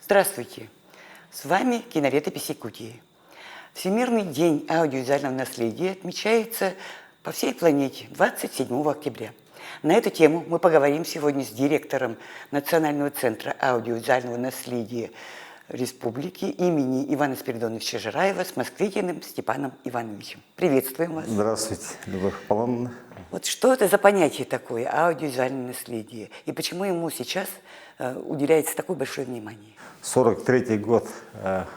Здравствуйте! С вами «Кинолетопись Якутии». Всемирный день аудиовизуального наследия отмечается по всей планете 27 октября. На эту тему мы поговорим сегодня с директором Национального центра аудиовизуального наследия Республики имени Ивана Спиридоновича Жираева с Москвитиным Степаном Ивановичем. Приветствуем вас. Здравствуйте, Любовь Аполлоновна. Вот что это за понятие такое аудиовизуальное наследие и почему ему сейчас уделяется такое большое внимание? 43-й год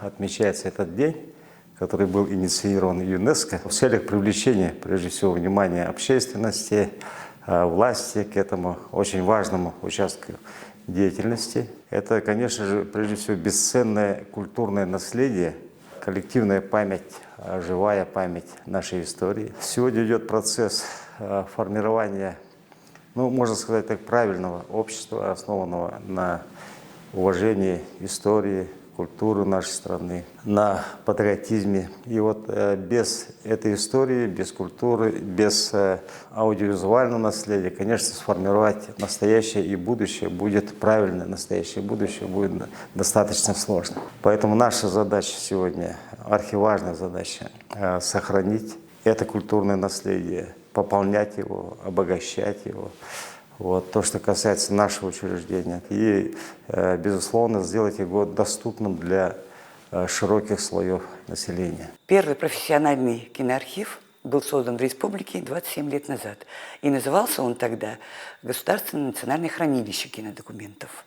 отмечается этот день, который был инициирован ЮНЕСКО в целях привлечения, прежде всего, внимания общественности, власти к этому очень важному участку деятельности. Это, конечно же, прежде всего, бесценное культурное наследие, коллективная память, живая память нашей истории. Сегодня идет процесс формирования, можно сказать так, правильного общества, основанного на уважении истории, культуры нашей страны, на патриотизме. И вот без этой истории, без культуры, без аудиовизуального наследия, конечно, сформировать настоящее и будущее будет правильное, настоящее будущее будет достаточно сложно. Поэтому наша задача сегодня, архиважная задача, сохранить это культурное наследие, пополнять его, обогащать его. Вот, то, что касается нашего учреждения. И, безусловно, сделать его доступным для широких слоев населения. Первый профессиональный киноархив был создан в республике 27 лет назад. И назывался он тогда Государственное национальное хранилище кинодокументов.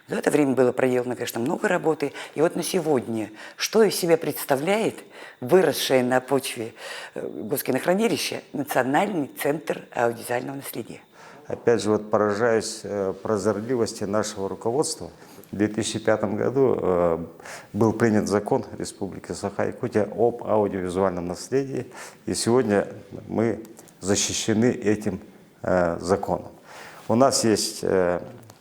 За это время было проделано, конечно, много работы. И вот на сегодня, что из себя представляет выросшее на почве Госкинохранилища Национальный центр аудиовизуального наследия? Опять же, поражаюсь прозорливости нашего руководства. В 2005 году был принят закон Республики Саха-Якутия об аудиовизуальном наследии. И сегодня мы защищены этим законом. У нас есть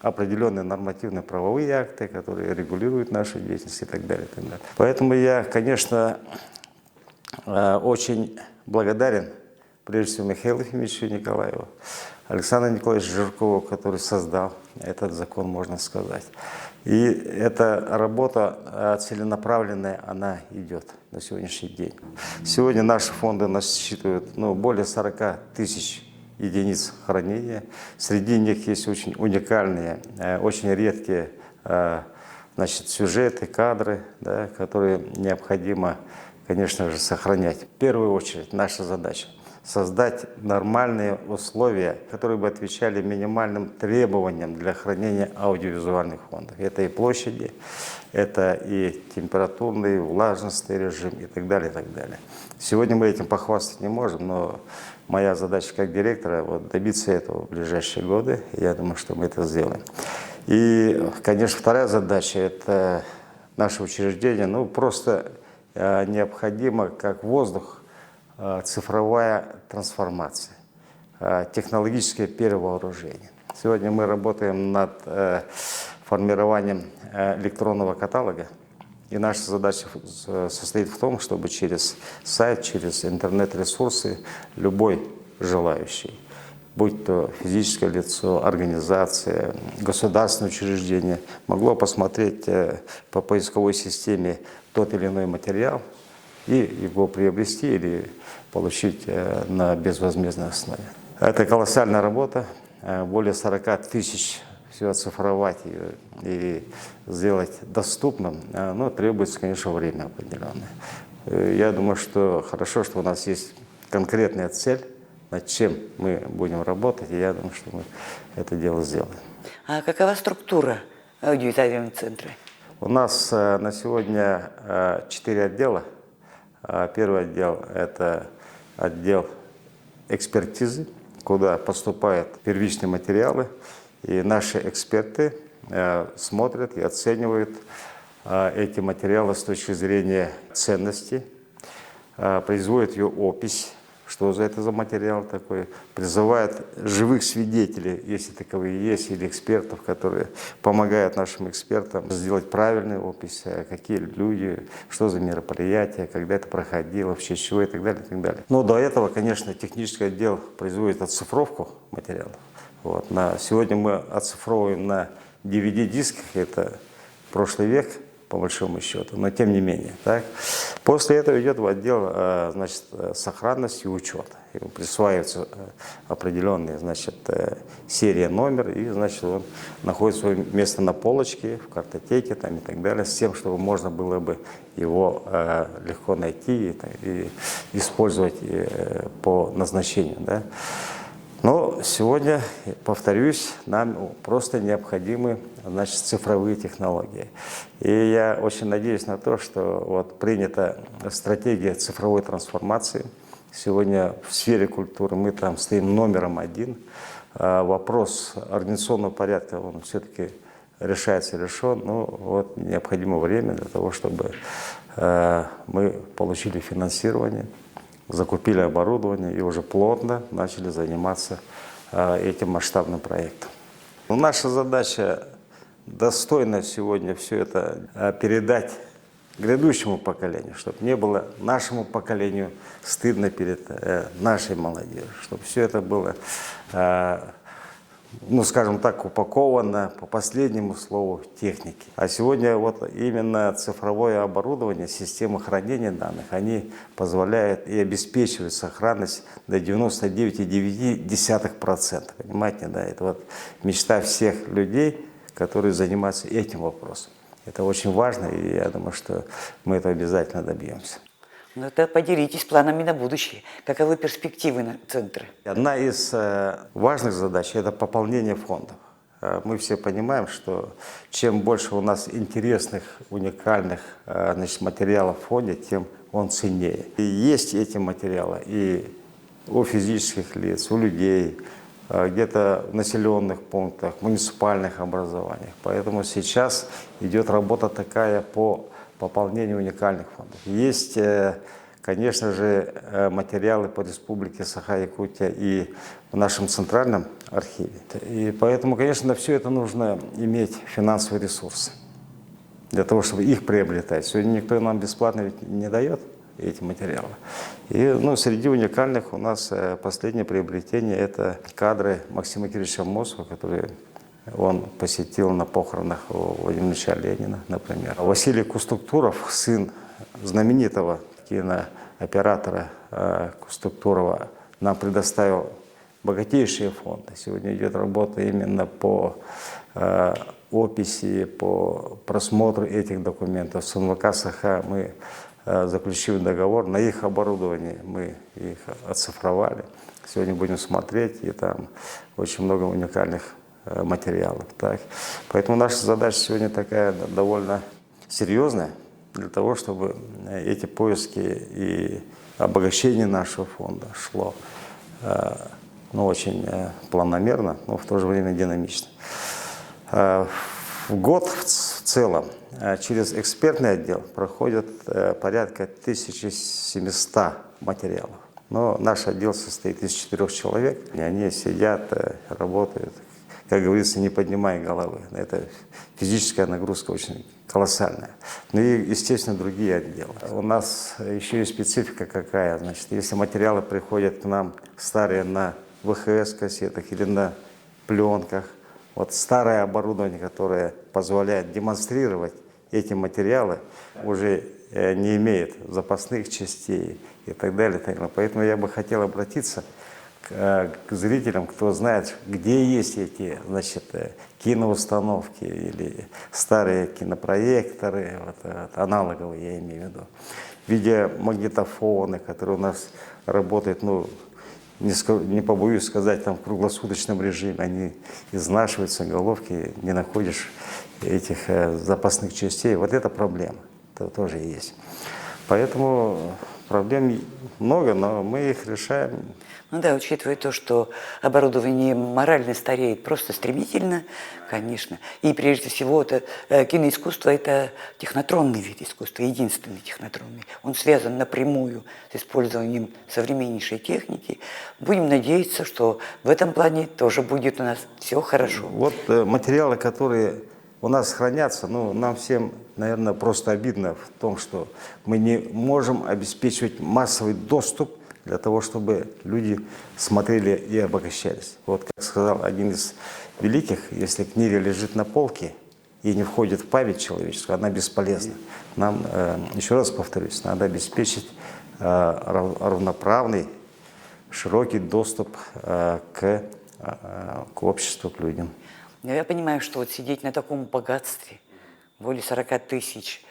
определенные нормативно-правовые акты, которые регулируют нашу деятельность и так далее, и так далее. Поэтому я, конечно, очень благодарен прежде всего Михаилу Ефимовичу Николаеву, Александру Николаевичу Жиркову, который создал этот закон, можно сказать. И эта работа целенаправленная, она идет на сегодняшний день. Сегодня наши фонды насчитывают более 40 тысяч единиц хранения. Среди них есть очень уникальные, очень редкие сюжеты, кадры, да, которые необходимо, конечно же, сохранять. В первую очередь наша задача создать нормальные условия, которые бы отвечали минимальным требованиям для хранения аудиовизуальных фондов. Это и площади, это и температурный, влажностный режим и так далее, и так далее. Сегодня мы этим похвастать не можем, но моя задача как директора добиться этого в ближайшие годы. Я думаю, что мы это сделаем. И, конечно, вторая задача – это наше учреждение. Просто необходимо, как воздух, цифровая трансформация, технологическое перевооружение. Сегодня мы работаем над формированием электронного каталога. И наша задача состоит в том, чтобы через сайт, через интернет-ресурсы любой желающий, будь то физическое лицо, организация, государственное учреждение, могло посмотреть по поисковой системе тот или иной материал и его приобрести или получить на безвозмездной основе. Это колоссальная работа, более 40 тысяч. Все оцифровать ее и сделать доступным, требуется, конечно, время определенное. Я думаю, что хорошо, что у нас есть конкретная цель, над чем мы будем работать, и я думаю, что мы это дело сделаем. А какова структура аудиовизуального центра? У нас на сегодня 4 отдела. Первый отдел – это отдел экспертизы, куда поступают первичные материалы, и наши эксперты смотрят и оценивают эти материалы с точки зрения ценности, производят ее опись, что за это за материал такой, призывает живых свидетелей, если таковые есть, или экспертов, которые помогают нашим экспертам сделать правильную опись, какие люди, что за мероприятие, когда это проходило, в честь чего и так далее, и так далее. Но до этого, конечно, технический отдел производит оцифровку материалов. Вот. Сегодня мы оцифровываем на DVD-дисках, это прошлый век, по большому счету, но тем не менее. Так. После этого идет в отдел значит, сохранности и учета. Ему присваивается определенный, значит, серия, номер, и значит, он находит свое место на полочке, в картотеке там, и так далее, с тем, чтобы можно было бы его легко найти и использовать по назначению. Да. Но сегодня, повторюсь, нам просто необходимы, значит, цифровые технологии. И я очень надеюсь на то, что вот принята стратегия цифровой трансформации. Сегодня в сфере культуры мы там стоим номером один. Вопрос организационного порядка, он все-таки решается, решен. Но вот необходимо время для того, чтобы мы получили финансирование, закупили оборудование и уже плотно начали заниматься этим масштабным проектом. Но наша задача достойно сегодня все это передать грядущему поколению, чтобы не было нашему поколению стыдно перед нашей молодежью, чтобы все это было, ну, скажем так, упаковано по последнему слову техники. А сегодня вот именно цифровое оборудование, системы хранения данных, они позволяют и обеспечивают сохранность до 99,9%. Понимаете, да, это вот мечта всех людей, которые занимаются этим вопросом. Это очень важно, и я думаю, что мы этого обязательно добьемся. Ну, это поделитесь планами на будущее. Каковы перспективы на центра? Одна из важных задач – это пополнение фондов. Мы все понимаем, что чем больше у нас интересных, уникальных, значит, материалов в фонде, тем он ценнее. И есть эти материалы и у физических лиц, у людей, где-то в населенных пунктах, муниципальных образованиях. Поэтому сейчас идет работа такая по пополнению уникальных фондов. Есть, конечно же, материалы по Республике Саха-Якутия и в нашем центральном архиве. И поэтому, конечно, на все это нужно иметь финансовые ресурсы для того, чтобы их приобретать. Сегодня никто нам бесплатно ведь не дает эти материалы. И ну, среди уникальных у нас последнее приобретение – это кадры Максима Кирилловича Мосова, которые он посетил на похоронах у Владимира Ильича Ленина, например. Василий Кустуктуров, сын знаменитого кинооператора Кустуктурова, нам предоставил богатейшие фонды. Сегодня идет работа именно по описи, по просмотру этих документов. С НВК Саха мы заключили договор, на их оборудовании мы их оцифровали. Сегодня будем смотреть, и там очень много уникальных материалов. Так. Поэтому наша задача сегодня такая довольно серьезная, для того, чтобы эти поиски и обогащение нашего фонда шло ну, очень планомерно, но в то же время динамично. В год в целом через экспертный отдел проходит порядка 1700 материалов. Но наш отдел состоит из 4 человек. И они сидят, работают, как говорится, не поднимая головы. Это физическая нагрузка очень колоссальная. Ну и, естественно, другие отделы. У нас еще и специфика какая. Значит, если материалы приходят к нам старые на ВХС-кассетах или на пленках, вот старое оборудование, которое позволяет демонстрировать эти материалы, уже не имеет запасных частей и так далее, и так далее. Поэтому я бы хотел обратиться к зрителям, кто знает, где есть эти, значит, киноустановки или старые кинопроекторы, вот, аналоговые я имею в виду, видеомагнитофоны, которые у нас работают, ну, не побоюсь сказать, там в круглосуточном режиме, они изнашиваются, головки, не находишь этих запасных частей. Вот это проблема, это тоже есть. Поэтому Проблем много, но мы их решаем. Ну да, учитывая то, что оборудование морально стареет просто стремительно, конечно. И прежде всего это киноискусство – это технотронный вид искусства, единственный технотронный. Он связан напрямую с использованием современнейшей техники. Будем надеяться, что в этом плане тоже будет у нас все хорошо. Вот материалы, которые у нас хранятся, ну, нам всем, наверное, просто обидно в том, что мы не можем обеспечивать массовый доступ для того, чтобы люди смотрели и обогащались. Вот как сказал один из великих, если книга лежит на полке и не входит в память человеческую, она бесполезна. Нам, еще раз повторюсь, надо обеспечить равноправный, широкий доступ к обществу, к людям. Но я понимаю, что вот сидеть на таком богатстве, более 40 тысяч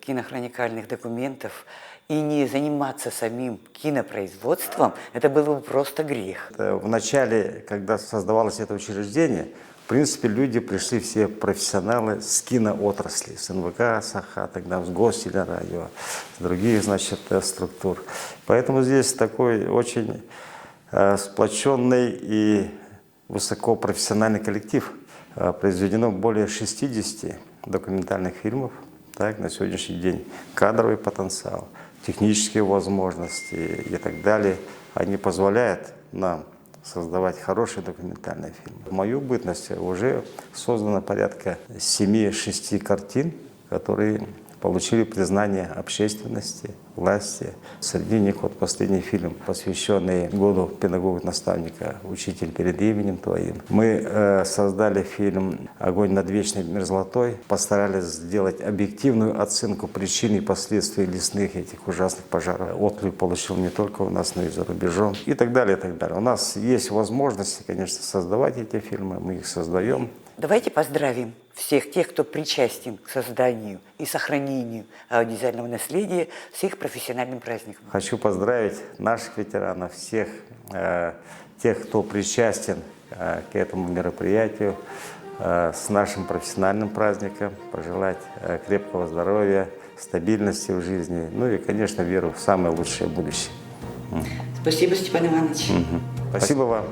кинохроникальных документов, и не заниматься самим кинопроизводством, это было бы просто грех. В начале, когда создавалось это учреждение, в принципе, люди пришли все профессионалы с киноотрасли, с НВК, САХА, тогда с Гостелерадио, с других, значит, структур. Поэтому здесь такой очень сплоченный и высокопрофессиональный коллектив. Произведено более 60 документальных фильмов. Так, на сегодняшний день кадровый потенциал, технические возможности и так далее, они позволяют нам создавать хорошие документальные фильмы. В мою бытность уже создано порядка 7-6 картин, которые получили признание общественности, власти. Среди них вот последний фильм, посвященный году педагога-наставника «Учитель перед именем твоим». Мы создали фильм «Огонь над вечной мерзлотой», постарались сделать объективную оценку причин и последствий лесных этих ужасных пожаров. Отклик получил не только у нас, но и за рубежом и так далее, и так далее. У нас есть возможности, конечно, создавать эти фильмы, мы их создаем. Давайте поздравим всех тех, кто причастен к созданию и сохранению аудиовизуального наследия, с их профессиональным праздником. Хочу поздравить наших ветеранов, всех тех, кто причастен к этому мероприятию, с нашим профессиональным праздником, пожелать крепкого здоровья, стабильности в жизни, ну и, конечно, веру в самое лучшее будущее. Спасибо, Степан Иванович. Спасибо вам.